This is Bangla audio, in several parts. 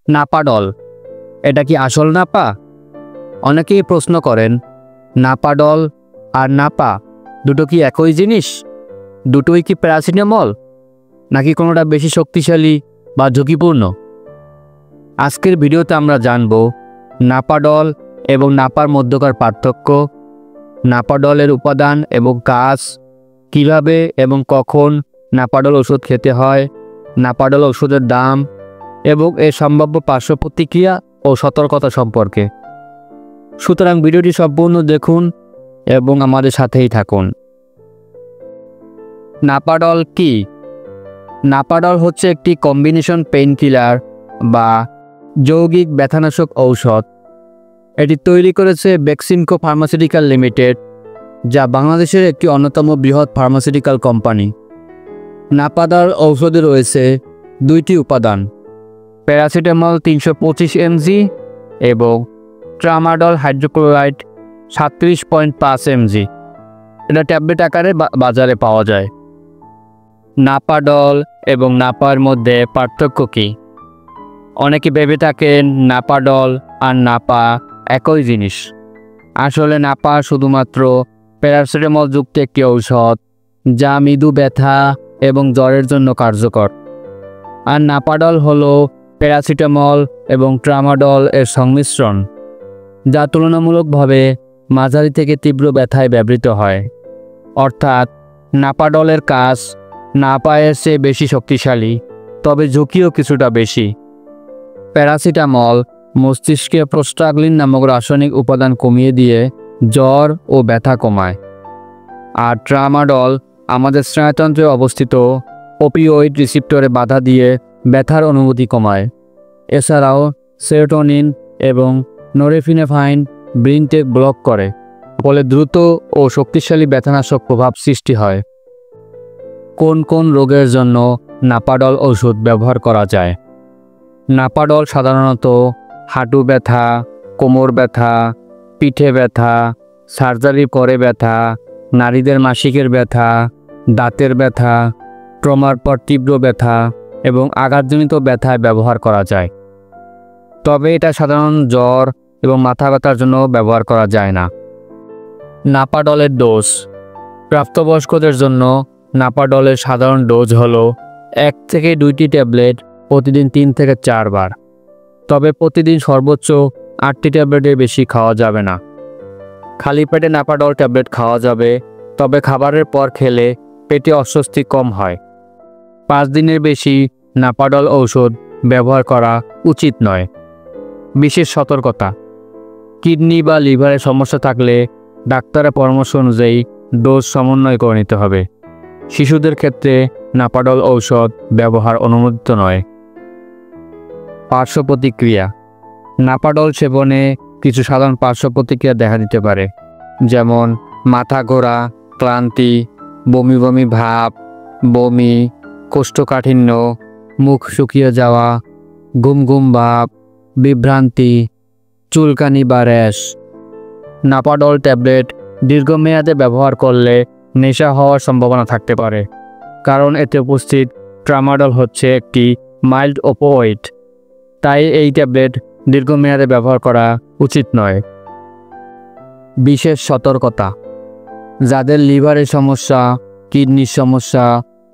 নাপাডল এটা কি আসল নাপা? অনেকেই প্রশ্ন করেন, নাপাডল আর নাপা দুটো কি একই জিনিস? দুটোই কি প্যারাসিটামল, নাকি কোনোটা বেশি শক্তিশালী বা ঝুঁকিপূর্ণ? আজকের ভিডিওতে আমরা জানব নাপাডল এবং নাপার মধ্যকার পার্থক্য, নাপাডলের উপাদান এবং কাজ, কিভাবে এবং কখন নাপাডল ওষুধ খেতে হয়, নাপাডল ওষুধের দাম এবং এর সম্ভাব্য পার্শ্ব প্রতিক্রিয়া ও সতর্কতা সম্পর্কে। সুতরাং ভিডিওটি সম্পূর্ণ দেখুন এবং আমাদের সাথেই থাকুন। নাপাডল কি? নাপাডল হচ্ছে একটি কম্বিনেশন পেইনকিলার বা যৌগিক ব্যথানাশক ঔষধ। এটি তৈরি করেছে বেক্সিমকো ফার্মাসিউটিক্যাল লিমিটেড, যা বাংলাদেশের একটি অন্যতম বৃহৎ ফার্মাসিউটিক্যাল কোম্পানি। নাপাডল ঔষধে রয়েছে দুইটি উপাদান, প্যারাসিটামল 325 mg এবং ট্রামাডল হাইড্রোক্লোরাইড 37.5 mg। এটা ট্যাবলেট আকারে বাজারে পাওয়া যায়। নাপাডল এবং নাপার মধ্যে পার্থক্য কী? অনেকে ভেবে থাকেন নাপাডল আর নাপা একই জিনিস। আসলে নাপা শুধুমাত্র প্যারাসিটামল যুক্ত একটি ঔষধ, যা মৃদু ব্যথা এবং জ্বরের জন্য কার্যকর। আর নাপাডল হলো প্যারাসিটামল এবং ট্রামাডল এর সংমিশ্রণ, যা তুলনামূলকভাবে মাঝারি থেকে তীব্র ব্যথায় ব্যবহৃত হয়। অর্থাৎ নাপাডলের কাজ নাপায়ের চেয়ে বেশি শক্তিশালী, তবে ঝুঁকিও কিছুটা বেশি। প্যারাসিটামল মস্তিষ্কে প্রোস্টাগ্লিন নামক রাসায়নিক উপাদান কমিয়ে দিয়ে জ্বর ও ব্যথা কমায়, আর ট্রামাডল আমাদের স্নায়ুতন্ত্রে অবস্থিত ওপিওয়েড রিসেপ্টরে বাধা দিয়ে ব্যথার অনুভূতি কমায়। এছাড়াও সেরোটোনিন এবং নরফিনেফাইন ব্রেইনকে ব্লক করে, ফলে দ্রুত ও শক্তিশালী ব্যথানাশক প্রভাব সৃষ্টি হয়। কোন কোন রোগের জন্য নাপাডল ওষুধ ব্যবহার করা যায়? নাপাডল সাধারণত হাঁটু ব্যথা, কোমর ব্যথা, পিঠে ব্যথা, সার্জারির পরে ব্যথা, নারীদের মাসিকের ব্যথা, দাঁতের ব্যথা, ট্রমার পর তীব্র ব্যথা এবং আঘাতজনিত ব্যথায় ব্যবহার করা যায়। তবে এটা সাধারণ জ্বর এবং মাথা ব্যথার জন্য ব্যবহার করা যায় না। নাপাডলের ডোজ। প্রাপ্তবয়স্কদের জন্য নাপাডলের সাধারণ ডোজ হলো 1 থেকে 2টি ট্যাবলেট প্রতিদিন 3 থেকে 4 বার। তবে প্রতিদিন সর্বোচ্চ 8টি ট্যাবলেটের বেশি খাওয়া যাবে না। খালি পেটে নাপাডল ট্যাবলেট খাওয়া যাবে, তবে খাবারের পর খেলে পেটে অস্বস্তি কম হয়। 5 দিনের বেশি নাপাডল ঔষধ ব্যবহার করা উচিত নয়। বিশেষ সতর্কতা: কিডনি বা লিভারের সমস্যা থাকলে ডাক্তারের পরামর্শ অনুযায়ী ডোজ সমন্বয় করে নিতে হবে। শিশুদের ক্ষেত্রে নাপাডল ঔষধ ব্যবহার অনুমোদিত নয়। পার্শ্ব প্রতিক্রিয়া। নাপাডল সেবনে কিছু সাধারণ পার্শ্ব প্রতিক্রিয়া দেখা দিতে পারে, যেমন মাথা ঘোরা, ক্লান্তি, বমি বমি ভাব, বমি, কোষ্ঠকাঠিন্য, মুখ শুকিয়ে যাওয়া, ঘুম ঘুম ভাব, বিভ্রান্তি, চুলকানি বা র্যাশ। নাপাডল ট্যাবলেট দীর্ঘমেয়াদে ব্যবহার করলে নেশা হওয়ার সম্ভাবনা থাকতে পারে, কারণ এতে উপস্থিত ট্রামাডল হচ্ছে একটি মাইল্ড ওপিওয়েড। তাই এই ট্যাবলেট দীর্ঘমেয়াদে ব্যবহার করা উচিত নয়। বিশেষ সতর্কতা: যাদের লিভারের সমস্যা, কিডনির সমস্যা,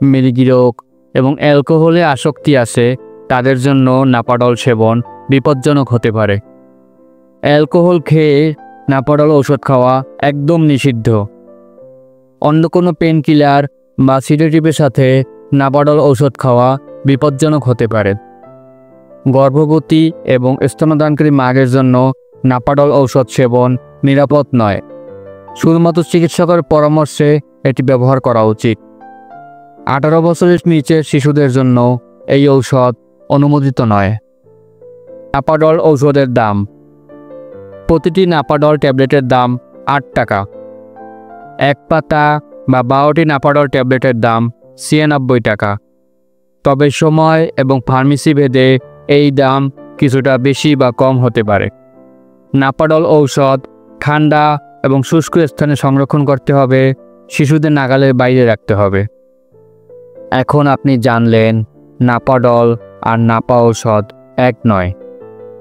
মৃগী রোগ এবং অ্যালকোহলে আসক্তি আছে, তাদের জন্য নাপাডল সেবন বিপজ্জনক হতে পারে। অ্যালকোহল খেয়ে নাপাডল ঔষধ খাওয়া একদম নিষিদ্ধ। অন্য কোনো পেনকিলার বা সিডেটিভের সাথে নাপাডল ঔষধ খাওয়া বিপজ্জনক হতে পারে। গর্ভবতী এবং স্তন্যদানকারী মায়ের জন্য নাপাডল ঔষধ সেবন নিরাপদ নয়। শুধুমাত্র চিকিৎসকের পরামর্শে এটি ব্যবহার করা উচিত। 18 বছরের নিচের শিশুদের জন্য এই ঔষধ অনুমোদিত নয়। নাপাডল ঔষধের দাম। প্রতিটি নাপাডল ট্যাবলেটের দাম 8 টাকা। 1 পাতা বা 12টি নাপাডল ট্যাবলেটের দাম 96 টাকা। তবে সময় এবং ফার্মেসি ভেদে এই দাম কিছুটা বেশি বা কম হতে পারে। নাপাডল ঔষধ ঠান্ডা এবং শুষ্ক স্থানে সংরক্ষণ করতে হবে, শিশুদের নাগালের বাইরে রাখতে হবে। এখন আপনি জানলেন নাপাডল আর নাপা ঔষধ এক নয়।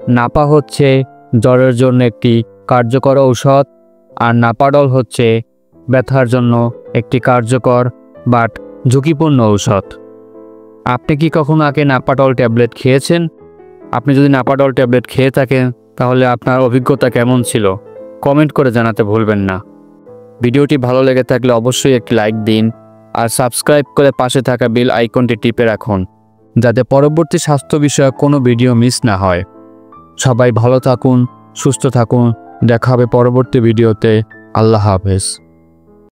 নাপা হচ্ছে জ্বরের জন্য একটি কার্যকর ঔষধ, আর নাপাডল হচ্ছে ব্যথার জন্য একটি কার্যকর বাট ঝুঁকিপূর্ণ ঔষধ। আপনি কি কখনো আগে নাপাডল ট্যাবলেট খেয়েছেন? আপনি যদি নাপাডল ট্যাবলেট খেয়ে থাকেন তাহলে আপনার অভিজ্ঞতা কেমন ছিল কমেন্ট করে জানাতে ভুলবেন না। ভিডিওটি ভালো লেগে থাকলে অবশ্যই একটি লাইক দিন আর সাবস্ক্রাইব করে পাশে থাকা বেল আইকনটি টিপে রাখুন যাতে পরবর্তী স্বাস্থ্য বিষয়ক কোনো ভিডিও মিস না হয়। সবাই ভালো থাকুন, সুস্থ থাকুন। দেখা হবে পরবর্তী ভিডিওতে। আল্লাহ হাফেজ।